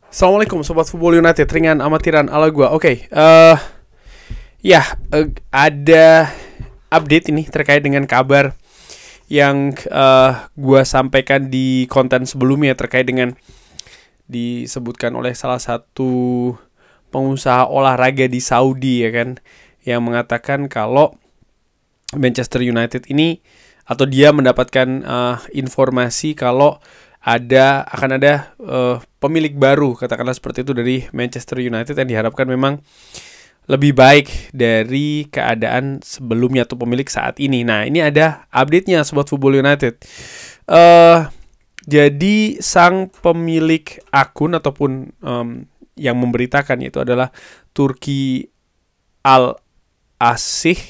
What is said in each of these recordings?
Assalamualaikum Sobat Football United, ringan amatiran ala gua. Ada update ini terkait dengan kabar yang gua sampaikan di konten sebelumnya terkait dengan disebutkan oleh salah satu pengusaha olahraga di Saudi, ya kan, yang mengatakan kalau Manchester United ini, atau dia mendapatkan informasi kalau akan ada pemilik baru, katakanlah seperti itu, dari Manchester United yang diharapkan memang lebih baik dari keadaan sebelumnya atau pemilik saat ini. Nah, ini ada update-nya Sobat Football United. Jadi sang pemilik akun ataupun yang memberitakan itu adalah Turki Al-Asih.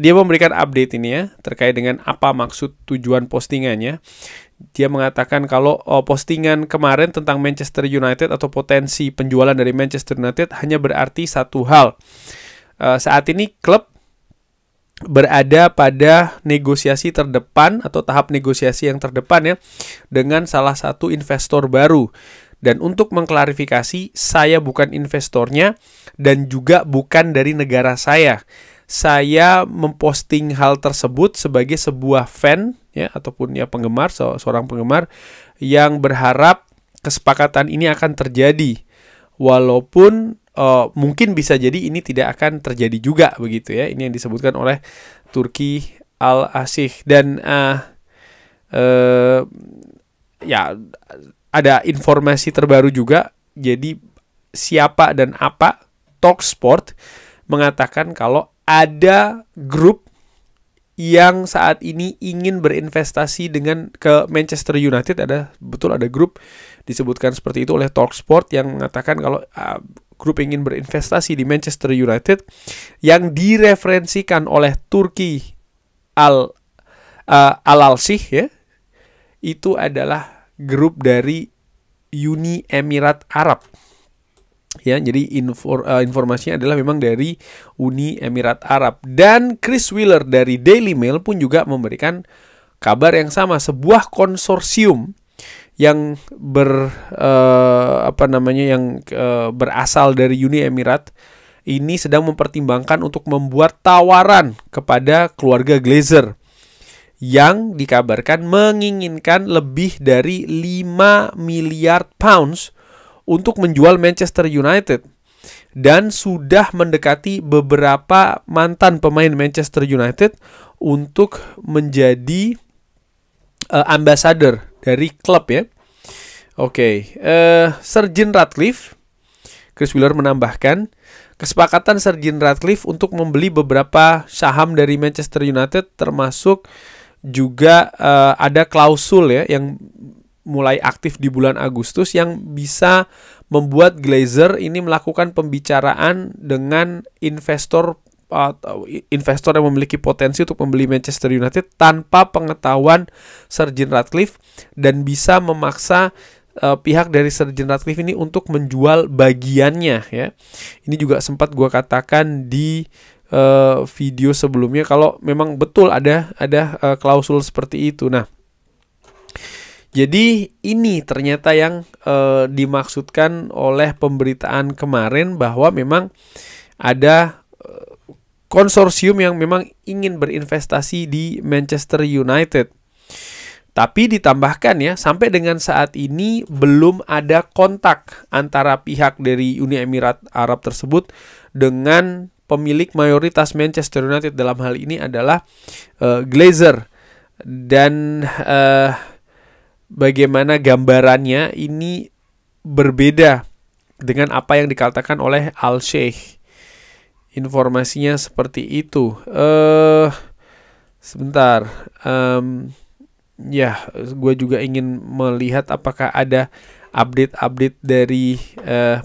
Dia memberikan update ini ya terkait dengan apa maksud tujuan postingannya. Dia mengatakan kalau postingan kemarin tentang Manchester United atau potensi penjualan dari Manchester United hanya berarti satu hal. Saat ini klub berada pada negosiasi terdepan atau tahap negosiasi yang terdepan ya dengan salah satu investor baru. Dan untuk mengklarifikasi, saya bukan investornya dan juga bukan dari negara saya. Saya memposting hal tersebut sebagai sebuah fan ya ataupun ya penggemar, seorang penggemar yang berharap kesepakatan ini akan terjadi, walaupun mungkin bisa jadi ini tidak akan terjadi juga, begitu ya. Ini yang disebutkan oleh Turki Al-Asih. Dan ya ada informasi terbaru juga. Jadi siapa dan apa, Talksport mengatakan kalau ada grup yang saat ini ingin berinvestasi ke Manchester United. Ada grup disebutkan seperti itu oleh Talksport yang mengatakan kalau grup ingin berinvestasi di Manchester United yang direferensikan oleh Turki Al-Alsih ya. Itu adalah grup dari Uni Emirat Arab. Ya, jadi informasinya adalah memang dari Uni Emirat Arab. Dan Chris Wheeler dari Daily Mail pun juga memberikan kabar yang sama. Sebuah konsorsium yang berasal dari Uni Emirat ini sedang mempertimbangkan untuk membuat tawaran kepada keluarga Glazer yang dikabarkan menginginkan lebih dari 5 miliar pounds untuk menjual Manchester United, dan sudah mendekati beberapa mantan pemain Manchester United untuk menjadi ambassador dari klub ya. Sir Jim Ratcliffe, Chris Wheeler menambahkan, kesepakatan Sir Jim Ratcliffe untuk membeli beberapa saham dari Manchester United, termasuk juga ada klausul ya yang mulai aktif di bulan Agustus yang bisa membuat Glazer ini melakukan pembicaraan dengan investor yang memiliki potensi untuk membeli Manchester United tanpa pengetahuan Sir Jim Ratcliffe, dan bisa memaksa pihak dari Sir Jim Ratcliffe ini untuk menjual bagiannya ya. Ini juga sempat gua katakan di video sebelumnya kalau memang betul ada klausul seperti itu. Nah, jadi ini ternyata yang dimaksudkan oleh pemberitaan kemarin, bahwa memang ada konsorsium yang memang ingin berinvestasi di Manchester United. Tapi ditambahkan ya, sampai dengan saat ini belum ada kontak antara pihak dari Uni Emirat Arab tersebut dengan pemilik mayoritas Manchester United. Dalam hal ini adalah Glazer. Dan bagaimana gambarannya ini berbeda dengan apa yang dikatakan oleh Al-Sheikh. Informasinya seperti itu. Sebentar. Gue juga ingin melihat apakah ada update dari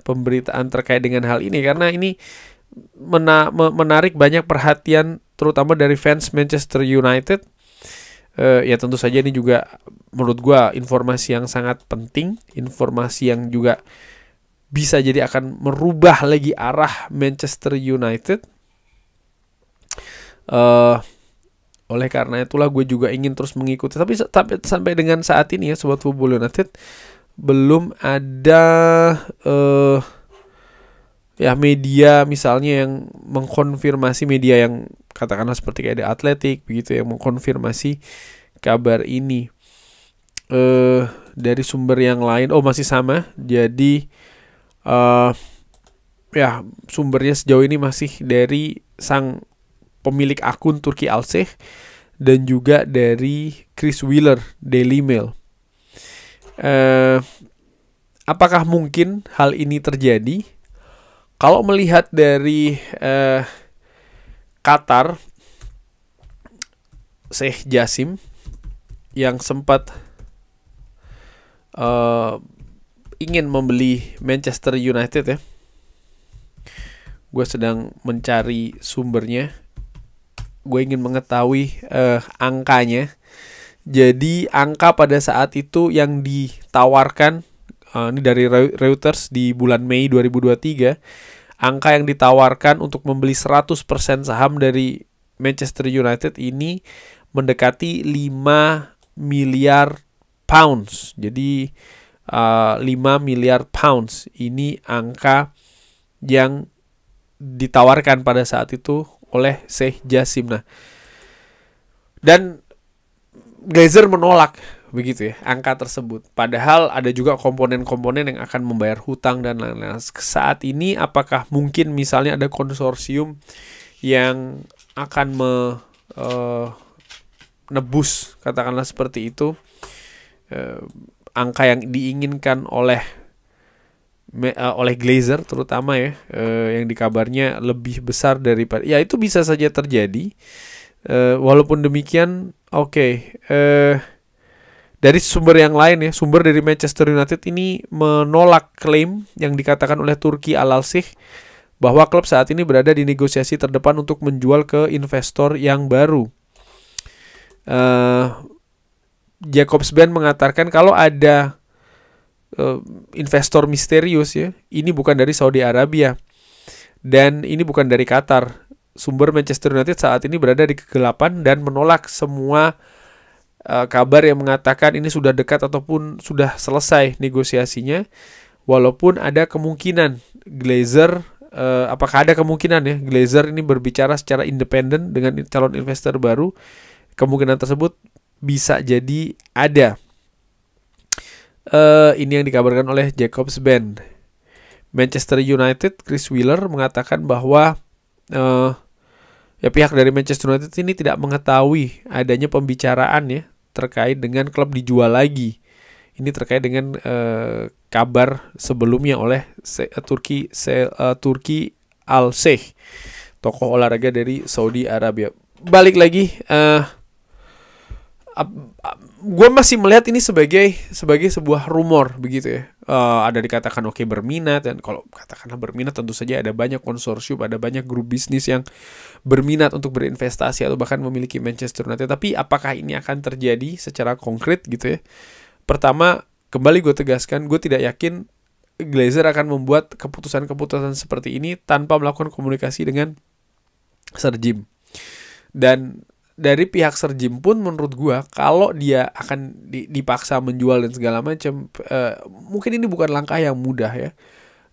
pemberitaan terkait dengan hal ini, karena ini menarik banyak perhatian terutama dari fans Manchester United. Ya tentu saja ini juga menurut gue informasi yang sangat penting, informasi yang juga bisa jadi akan merubah lagi arah Manchester United. Oleh karena itulah gue juga ingin terus mengikuti. Tapi sampai dengan saat ini ya Sobat Football United, belum ada ya media misalnya yang mengkonfirmasi, media yang katakanlah seperti kayak The Athletic begitu yang mengkonfirmasi kabar ini dari sumber yang lain. Oh, masih sama. Jadi ya sumbernya sejauh ini masih dari sang pemilik akun Turki Al-Sheikh dan juga dari Chris Wheeler, Daily Mail. Apakah mungkin hal ini terjadi? Kalau melihat dari Qatar, Sheikh Jassim yang sempat ingin membeli Manchester United ya. Gue sedang mencari sumbernya. Gue ingin mengetahui angkanya. Jadi angka pada saat itu yang ditawarkan, ini dari Reuters di bulan Mei 2023, angka yang ditawarkan untuk membeli 100% saham dari Manchester United ini mendekati 5 miliar pounds. Jadi 5 miliar pounds ini angka yang ditawarkan pada saat itu oleh Sheikh Jassim. Nah, dan Glazer menolak begitu ya angka tersebut. Padahal ada juga komponen-komponen yang akan membayar hutang dan lain-lain. Saat ini apakah mungkin misalnya ada konsorsium yang akan menebus, katakanlah seperti itu, angka yang diinginkan oleh Glazer terutama ya, yang dikabarnya lebih besar daripada, ya itu bisa saja terjadi. Walaupun demikian, dari sumber yang lain ya, sumber dari Manchester United ini menolak klaim yang dikatakan oleh Turki Al-Sheikh bahwa klub saat ini berada di negosiasi terdepan untuk menjual ke investor yang baru. Jakobsben mengatakan kalau ada investor misterius ya, ini bukan dari Saudi Arabia dan ini bukan dari Qatar. Sumber Manchester United saat ini berada di kegelapan dan menolak semua kabar yang mengatakan ini sudah dekat ataupun sudah selesai negosiasinya. Walaupun ada kemungkinan Glazer, apakah ada kemungkinan ya Glazer ini berbicara secara independen dengan calon investor baru, kemungkinan tersebut bisa jadi ada. Ini yang dikabarkan oleh Jakobsben. Manchester United, Chris Wheeler mengatakan bahwa ya pihak dari Manchester United ini tidak mengetahui adanya pembicaraan ya terkait dengan klub dijual lagi. Ini terkait dengan kabar sebelumnya oleh Turki Al-Sheikh, tokoh olahraga dari Saudi Arabia. Balik lagi, gue masih melihat ini sebagai sebuah rumor begitu ya. Ada dikatakan berminat, dan kalau katakanlah berminat tentu saja ada banyak konsorsium, ada banyak grup bisnis yang berminat untuk berinvestasi atau bahkan memiliki Manchester United. Tapi apakah ini akan terjadi secara konkret gitu ya? Pertama, kembali gue tegaskan, gue tidak yakin Glazer akan membuat keputusan-keputusan seperti ini tanpa melakukan komunikasi dengan Sir Jim. Dan dari pihak Sir Jim pun menurut gue, kalau dia akan dipaksa menjual dan segala macam, mungkin ini bukan langkah yang mudah ya.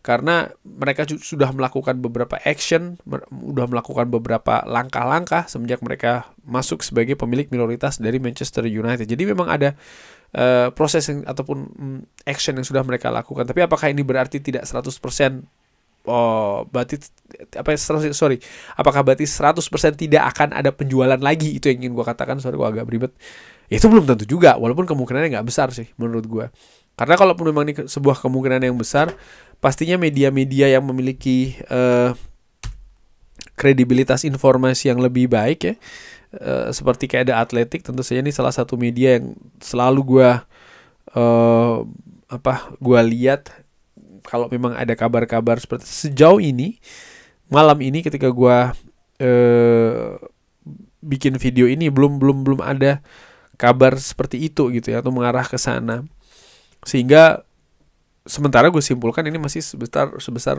Karena mereka sudah melakukan beberapa action, sudah melakukan beberapa langkah-langkah semenjak mereka masuk sebagai pemilik minoritas dari Manchester United. Jadi memang ada proses ataupun action yang sudah mereka lakukan. Tapi apakah ini berarti tidak 100%? Apakah berarti 100% tidak akan ada penjualan lagi? Itu yang ingin gue katakan. Sorry, gue agak beribet. Itu belum tentu juga, walaupun kemungkinannya nggak besar sih menurut gue. Karena kalaupun memang ini sebuah kemungkinan yang besar, pastinya media-media yang memiliki kredibilitas informasi yang lebih baik ya, seperti kayak The Athletic, tentu saja ini salah satu media yang selalu gue lihat kalau memang ada kabar-kabar seperti sejauh ini. Malam ini ketika gue bikin video ini belum ada kabar seperti itu gitu ya, atau mengarah ke sana. Sehingga sementara gue simpulkan ini masih sebesar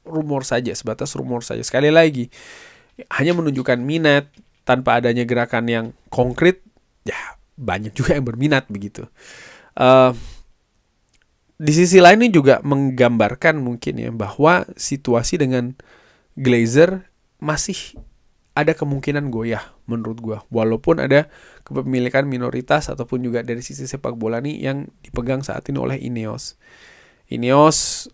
rumor saja, sebatas rumor saja. Sekali lagi, hanya menunjukkan minat tanpa adanya gerakan yang konkret. Ya banyak juga yang berminat begitu. di sisi lain ini juga menggambarkan mungkin ya bahwa situasi dengan Glazer masih ada kemungkinan goyah menurut gue. Walaupun ada kepemilikan minoritas ataupun juga dari sisi sepak bola nih yang dipegang saat ini oleh Ineos. Ineos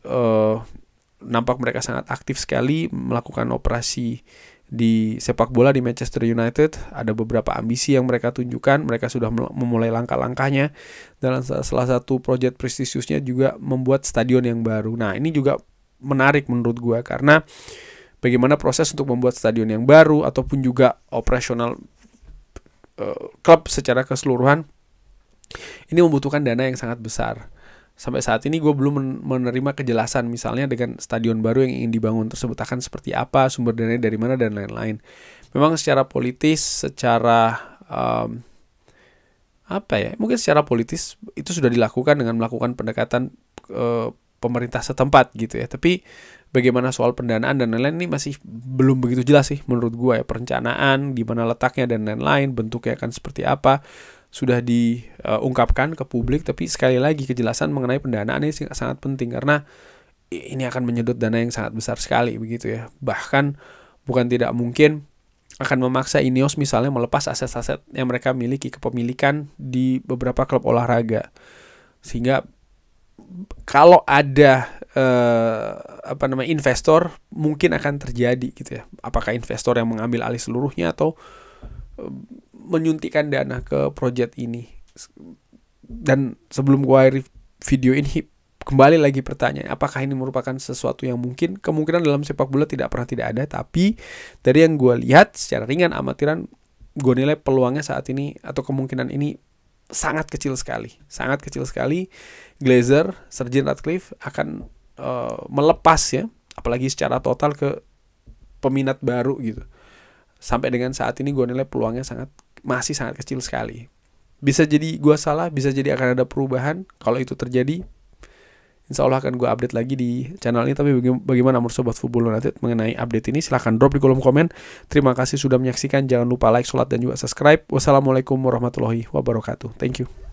nampak mereka sangat aktif sekali melakukan operasi di sepak bola di Manchester United. Ada beberapa ambisi yang mereka tunjukkan. Mereka sudah memulai langkah-langkahnya. Dan salah satu proyek prestisiusnya juga membuat stadion yang baru. Nah, ini juga menarik menurut gue karena bagaimana proses untuk membuat stadion yang baru ataupun juga operasional klub secara keseluruhan ini membutuhkan dana yang sangat besar. Sampai saat ini gue belum menerima kejelasan misalnya dengan stadion baru yang ingin dibangun tersebut akan seperti apa, sumber dananya dari mana, dan lain-lain. Memang secara politis, secara mungkin secara politis itu sudah dilakukan dengan melakukan pendekatan pemerintah setempat gitu ya. Tapi bagaimana soal pendanaan dan lain-lain ini masih belum begitu jelas sih menurut gue ya. Perencanaan, di mana letaknya dan lain-lain, bentuknya akan seperti apa sudah diungkapkan ke publik, tapi sekali lagi kejelasan mengenai pendanaan ini sangat penting karena ini akan menyedot dana yang sangat besar sekali begitu ya. Bahkan bukan tidak mungkin akan memaksa Ineos misalnya melepas aset-aset yang mereka miliki, kepemilikan di beberapa klub olahraga. Sehingga kalau ada investor mungkin akan terjadi gitu ya. Apakah investor yang mengambil alih seluruhnya atau menyuntikkan dana ke proyek ini. Dan sebelum gue akhiri video ini, kembali lagi pertanyaan, apakah ini merupakan sesuatu yang mungkin? Kemungkinan dalam sepak bola tidak pernah tidak ada, tapi dari yang gue lihat secara ringan amatiran, gue nilai peluangnya saat ini atau kemungkinan ini sangat kecil sekali. Sangat kecil sekali. Glazer, Sir Jim Ratcliffe akan melepas ya, apalagi secara total ke peminat baru gitu. Sampai dengan saat ini gue nilai peluangnya masih sangat kecil sekali. Bisa jadi gue salah, bisa jadi akan ada perubahan. Kalau itu terjadi, insya Allah akan gue update lagi di channel ini. Tapi bagaimana menurut Sobat Football United mengenai update ini? Silahkan drop di kolom komen. Terima kasih sudah menyaksikan. Jangan lupa like, sholat, dan juga subscribe. Wassalamualaikum warahmatullahi wabarakatuh. Thank you.